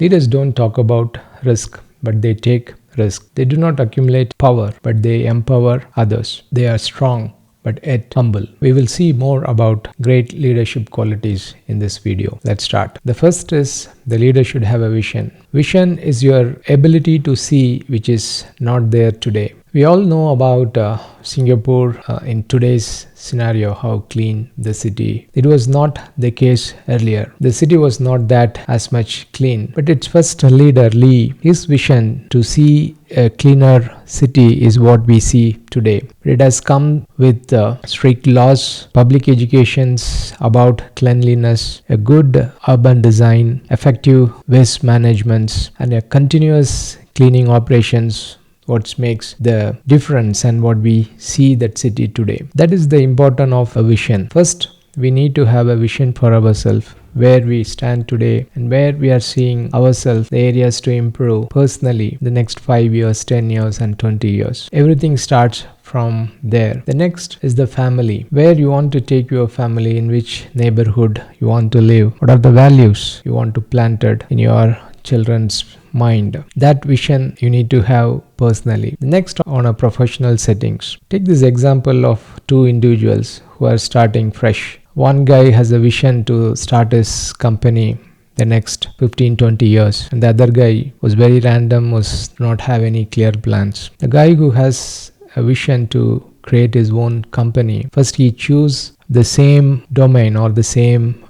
Leaders don't talk about risk, but they take risk. They do not accumulate power, but they empower others. They are strong, but yet humble. We will see more about great leadership qualities in this video. Let's start. The first is the leader should have a vision. Vision is your ability to see which is not there today. We all know about Singapore in today's scenario, how clean the city. It was not the case earlier. The city was not that as much clean. But its first leader, Lee, his vision to see a cleaner city is what we see today. It has come with strict laws, public educations about cleanliness, a good urban design, effective waste management, and a continuous cleaning operations. What makes the difference and what we see that city today. That is the importance of a vision. First, we need to have a vision for ourselves, where we stand today and where we are seeing ourselves, the areas to improve personally the next 5 years, 10 years and 20 years. Everything starts from there. The next is the family, where you want to take your family, in which neighborhood you want to live, what are the values you want to plant it in your children's mind. That vision you need to have personally. Next, on a professional settings, take this example of two individuals who are starting fresh. One guy has a vision to start his company the next 15-20 years, and the other guy was very random, was not have any clear plans. The guy who has a vision to create his own company, first he choose the same domain or the same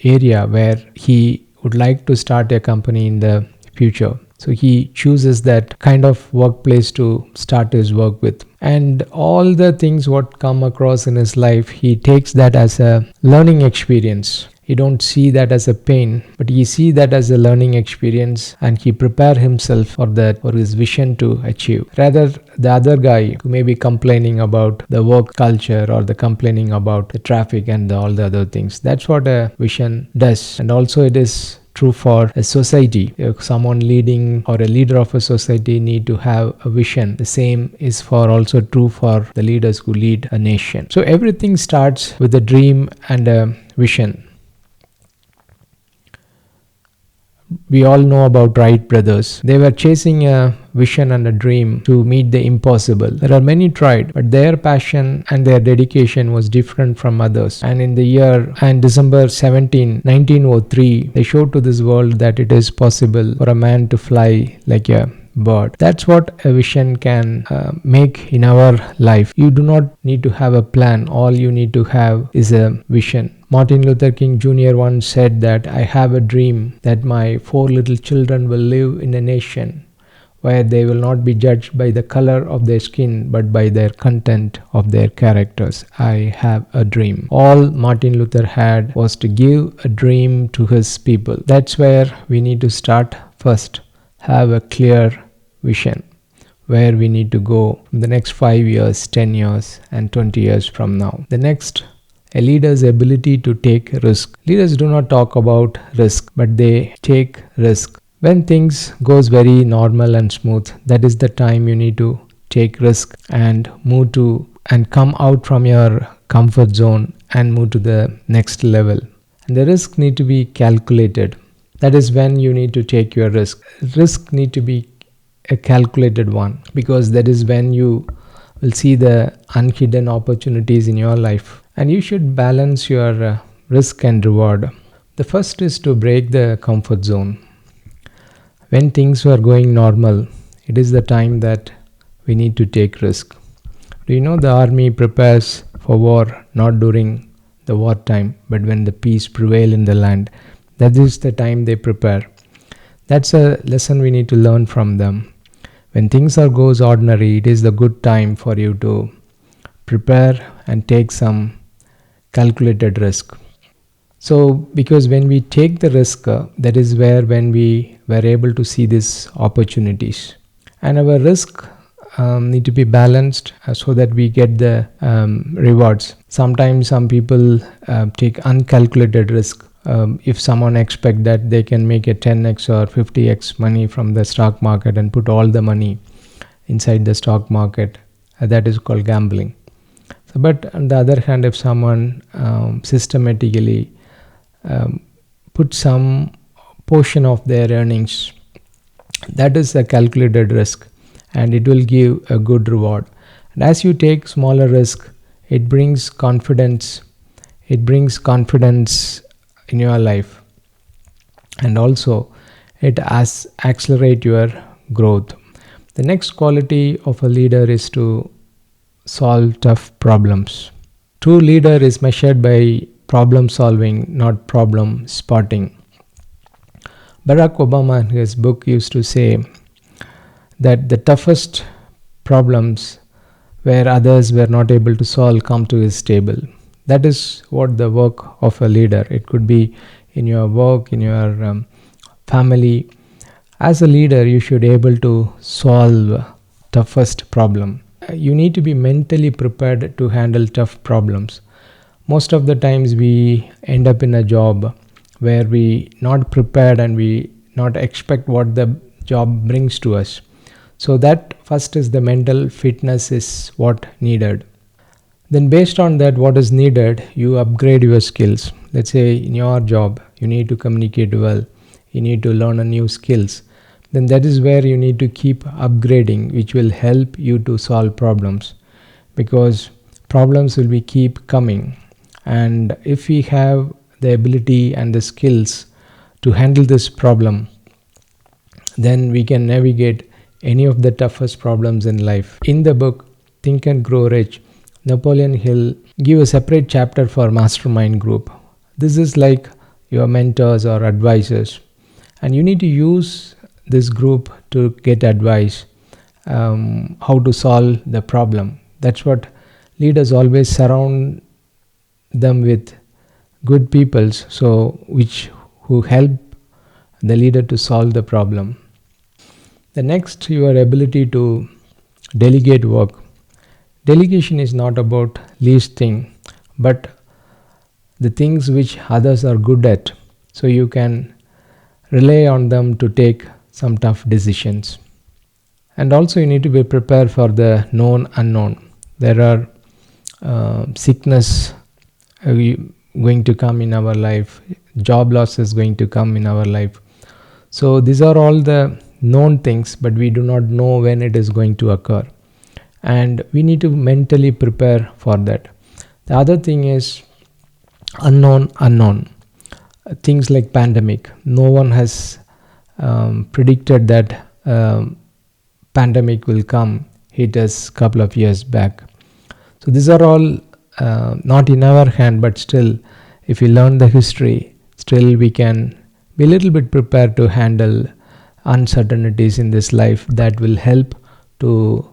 area where he would like to start a company in the future. So he chooses that kind of workplace to start his work with. And all the things what come across in his life, he takes that as a learning experience. He don't see that as a pain, but he see that as a learning experience, and he prepare himself for that, for his vision to achieve. Rather, the other guy who may be complaining about the work culture or the complaining about the traffic and all the other things. That's what a vision does. And also it is true for a society. If someone leading or a leader of a society need to have a vision, the same is for also true for the leaders who lead a nation. So everything starts with a dream and a vision. We all know about Wright brothers. They were chasing a vision and a dream to meet the impossible. There are many tried, but their passion and their dedication was different from others. And in the year and December 17, 1903, they showed to this world that it is possible for a man to fly like a bird. That's what a vision can make in our life. You do not need to have a plan. All you need to have is a vision. Martin Luther King Jr. once said that I have a dream that my 4 little children will live in a nation where they will not be judged by the color of their skin but by their content of their characters. I have a dream. All Martin Luther had was to give a dream to his people. That's where we need to start first. Have a clear vision where we need to go in the next 5 years, 10 years and 20 years from now. The next, a leader's ability to take risk. Leaders do not talk about risk, but they take risk. When things goes very normal and smooth, that is the time you need to take risk and move to and come out from your comfort zone and move to the next level. And the risk need to be calculated. That is when you need to take your risk. Risk need to be a calculated one, because that is when you will see the unhidden opportunities in your life. And you should balance your risk and reward. The first is to break the comfort zone. When things are going normal, it is the time that we need to take risk. Do you know the army prepares for war not during the wartime, but when the peace prevail in the land? That is the time they prepare. That's a lesson we need to learn from them. When things are goes ordinary, it is the good time for you to prepare and take some calculated risk. So because when we take the risk, that is where when we were able to see these opportunities. And our risk need to be balanced so that we get the rewards. Sometimes some people take uncalculated risk. If someone expect that they can make a 10x or 50x money from the stock market and put all the money inside the stock market, that is called gambling. So, but on the other hand, if someone systematically put some portion of their earnings. That is a calculated risk, and it will give a good reward. And as you take smaller risk, it brings confidence. It brings confidence in your life, and also it accelerate your growth. The next quality of a leader is to solve tough problems. True leader is measured by problem solving, not problem spotting. Barack Obama in his book used to say that the toughest problems where others were not able to solve come to his table. That is what the work of a leader. It could be in your work, in your family. As a leader, you should be able to solve toughest problem. You need to be mentally prepared to handle tough problems. Most of the times we end up in a job where we not prepared and we not expect what the job brings to us. So that first is the mental fitness is what needed. Then based on that, what is needed, you upgrade your skills. Let's say in your job, you need to communicate well, you need to learn a new skills. Then that is where you need to keep upgrading, which will help you to solve problems, because problems will be keep coming. And if we have the ability and the skills to handle this problem, then we can navigate any of the toughest problems in life. In the book Think and Grow Rich, Napoleon Hill give a separate chapter for mastermind group. This is like your mentors or advisors, and you need to use this group to get advice, how to solve the problem. That's what leaders always surround them with good peoples, so who help the leader to solve the problem. The next, your ability to delegate work. Delegation is not about least thing, but the things which others are good at, so you can rely on them to take some tough decisions. And also you need to be prepared for the known unknown. There are sickness going to come in our life, job loss is going to come in our life. So these are all the known things, but we do not know when it is going to occur, and we need to mentally prepare for that. The other thing is unknown things like pandemic. No one has predicted that pandemic will come, hit us couple of years back. So these are all not in our hand, but still if we learn the history, still we can be a little bit prepared to handle uncertainties in this life that will help to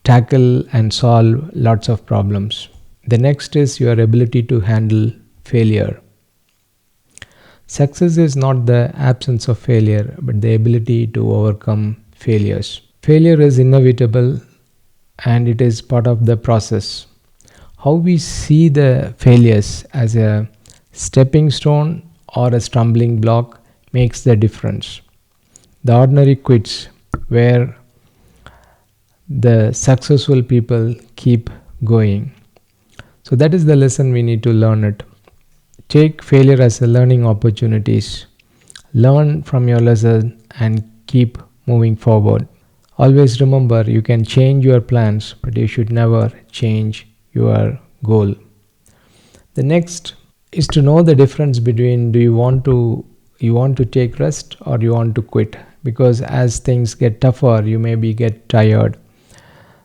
tackle and solve lots of problems. The next is your ability to handle failure. Success is not the absence of failure, but the ability to overcome failures. Failure is inevitable and it is part of the process. How we see the failures as a stepping stone or a stumbling block makes the difference. The ordinary quits, where the successful people keep going. So that is the lesson we need to learn it. Take failure as a learning opportunities. Learn from your lesson and keep moving forward. Always remember, you can change your plans, but you should never change your goal. The next is to know the difference between do you want to take rest or you want to quit, because as things get tougher you maybe get tired.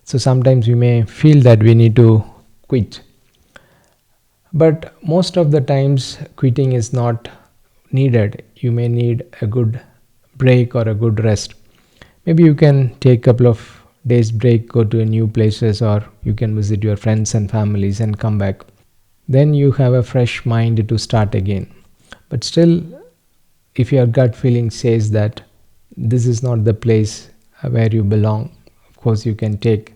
So sometimes we may feel that we need to quit, but most of the times quitting is not needed. You may need a good break or a good rest. Maybe you can take a couple of days break, go to new places, or you can visit your friends and families and come back. Then you have a fresh mind to start again. But still, if your gut feeling says that this is not the place where you belong, of course you can take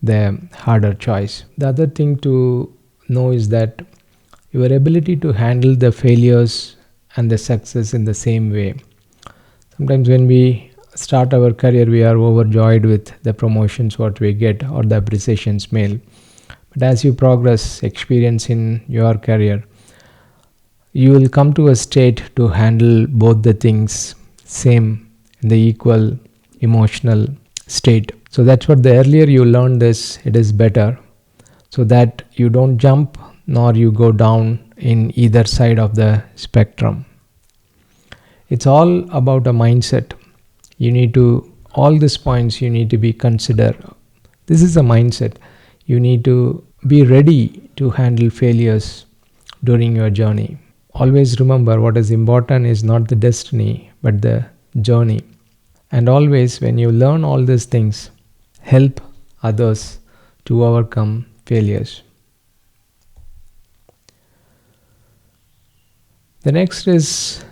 the harder choice. The other thing to know is that your ability to handle the failures and the success in the same way. Sometimes when we start our career, we are overjoyed with the promotions what we get or the appreciations mail. But as you progress, experience in your career, you will come to a state to handle both the things same in the equal emotional state. So that's what the earlier you learn this, it is better, so that you don't jump nor you go down in either side of the spectrum. It's all about a mindset. You need to, all these points you need to be consider. This is a mindset. You need to be ready to handle failures during your journey. Always remember, what is important is not the destiny but the journey. And always when you learn all these things, help others to overcome failures. The next is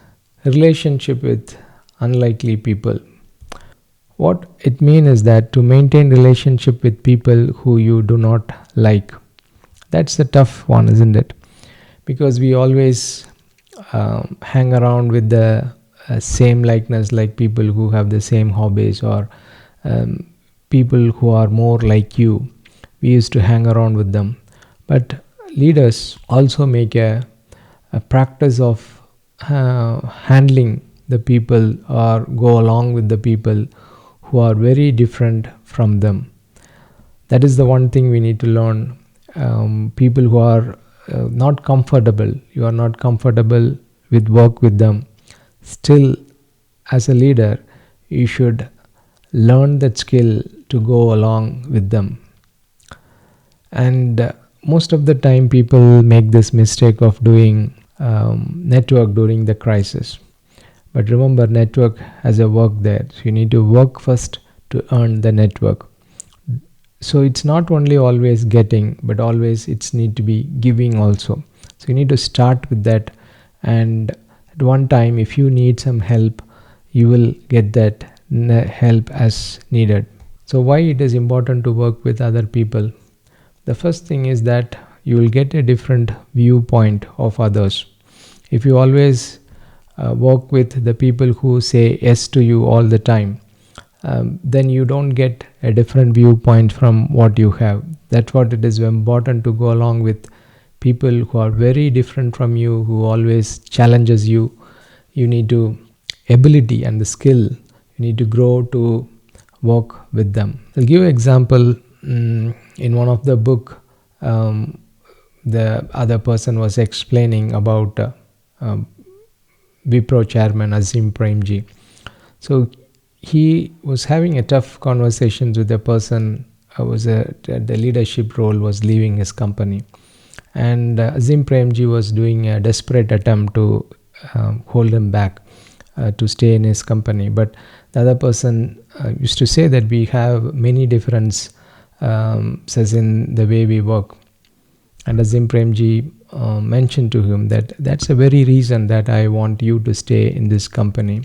relationship with unlikely people. What it means is that to maintain relationship with people who you do not like, that's a tough one, isn't it? Because we always hang around with the same likeness, like people who have the same hobbies, or people who are more like you. We used to hang around with them. But leaders also make a practice of handling the people, or go along with the people who are very different from them. That is the one thing we need to learn. People who are not comfortable, you are not comfortable with work with them, still as a leader you should learn that skill to go along with them. And most of the time people make this mistake of doing network during the crisis. But remember, network has a work there. So you need to work first to earn the network. So it's not only always getting, but always it's need to be giving also. So you need to start with that, and at one time if you need some help, you will get that help as needed. So why it is important to work with other people? The first thing is that you will get a different viewpoint of others. If you always work with the people who say yes to you all the time, then you don't get a different viewpoint from what you have. That's what it is important to go along with people who are very different from you, who always challenges you. You need to ability and the skill, you need to grow to work with them. I'll give an example. In one of the book, the other person was explaining about Wipro chairman Azim Premji. So he was having a tough conversations with a person who was at the leadership role, was leaving his company, and Azim Premji was doing a desperate attempt to hold him back to stay in his company. But the other person used to say that we have many differences in the way we work. And Azim Premji mentioned to him that that's a very reason that I want you to stay in this company.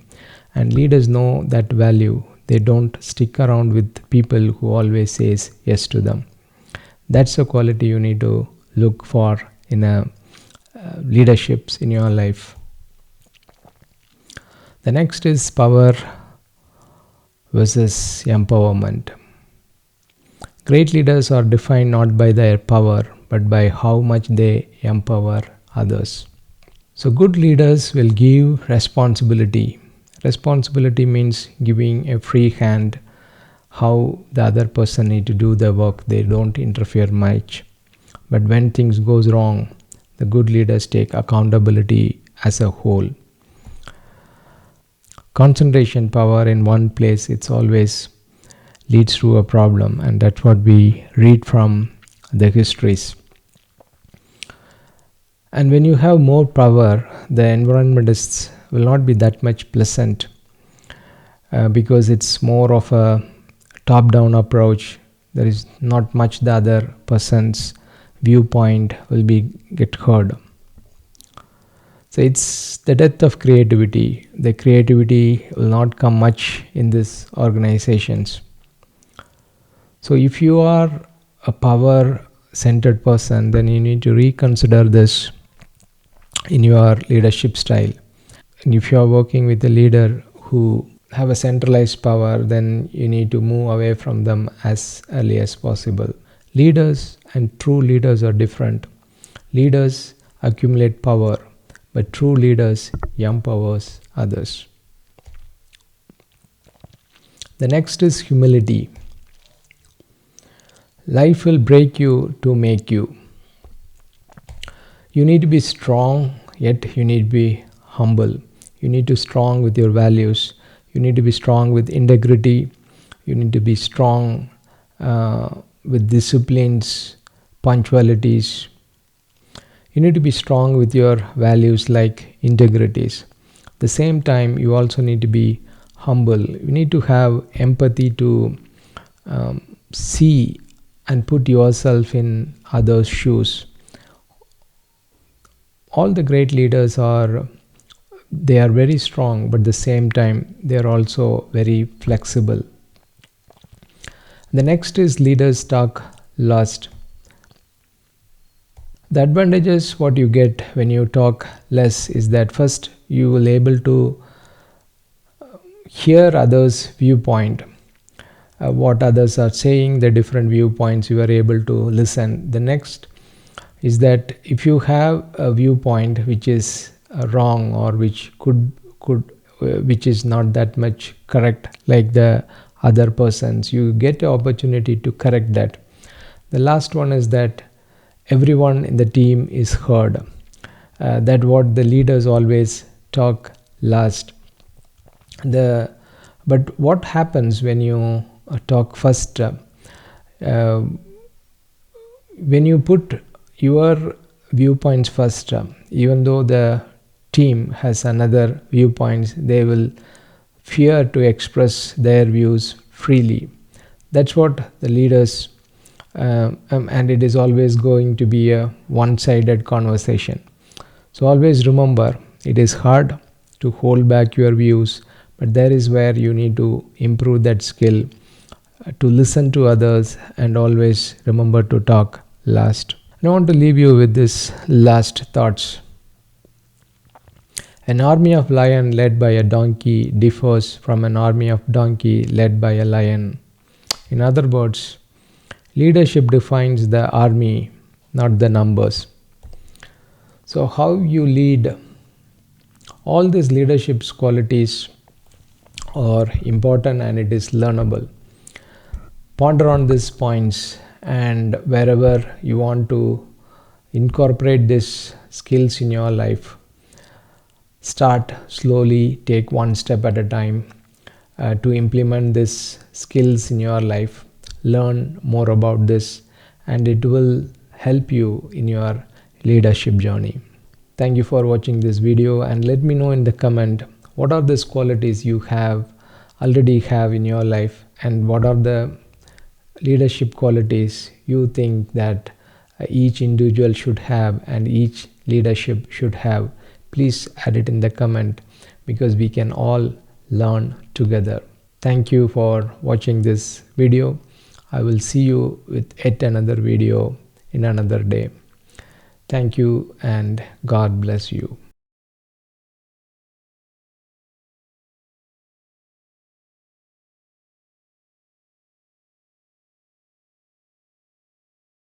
And leaders know that value. They don't stick around with people who always says yes to them. That's a quality you need to look for in a leaderships in your life. The next is power versus empowerment. Great leaders are defined not by their power, but by how much they empower others. So good leaders will give responsibility. Responsibility means giving a free hand, how the other person need to do the work. They don't interfere much. But when things goes wrong, the good leaders take accountability as a whole. Concentration power in one place, it's always leads to a problem, and that's what we read from the histories. And when you have more power, the environment will not be that much pleasant, because it's more of a top-down approach. There is not much the other person's viewpoint will be get heard. So it's the death of creativity. The creativity will not come much in these organizations. So if you are a power-centered person, then you need to reconsider this in your leadership style. And if you are working with a leader who have a centralized power, then you need to move away from them as early as possible. Leaders and true leaders are different. Leaders accumulate power, but true leaders empowers others. The next is humility. Life will break you to make you. You need to be strong, yet you need to be humble. You need to be strong with your values. You need to be strong with integrity. You need to be strong with disciplines, punctualities. You need to be strong with your values like integrities. At the same time, you also need to be humble. You need to have empathy to see and put yourself in others' shoes. All the great leaders they are very strong, but at the same time they are also very flexible. The next is leaders talk last. The advantages what you get when you talk less is that first you will able to hear others' viewpoint, what others are saying, the different viewpoints you are able to listen. The next is that if you have a viewpoint which is wrong or which which is not that much correct like the other persons, you get the opportunity to correct that. The last one is that everyone in the team is heard. That what the leaders always talk last. But what happens when you talk first? When you put your viewpoints first, even though the team has another viewpoints, they will fear to express their views freely. That's what the leaders and it is always going to be a one-sided conversation. So always remember, it is hard to hold back your views, but there is where you need to improve that skill to listen to others and always remember to talk last. I want to leave you with this last thoughts. An army of lion led by a donkey differs from an army of donkey led by a lion. In other words, leadership defines the army, not the numbers. So how you lead, all these leadership qualities are important and it is learnable. Ponder on these points, and wherever you want to incorporate these skills in your life, start slowly, take one step at a time to implement these skills in your life. Learn more about this and it will help you in your leadership journey. Thank you for watching this video, and let me know in the comment what are these qualities you already have in your life, and what are the leadership qualities you think that each individual should have and each leadership should have. Please add it in the comment because we can all learn together. Thank you for watching this video. I will see you with yet another video in another day. Thank you and God bless you.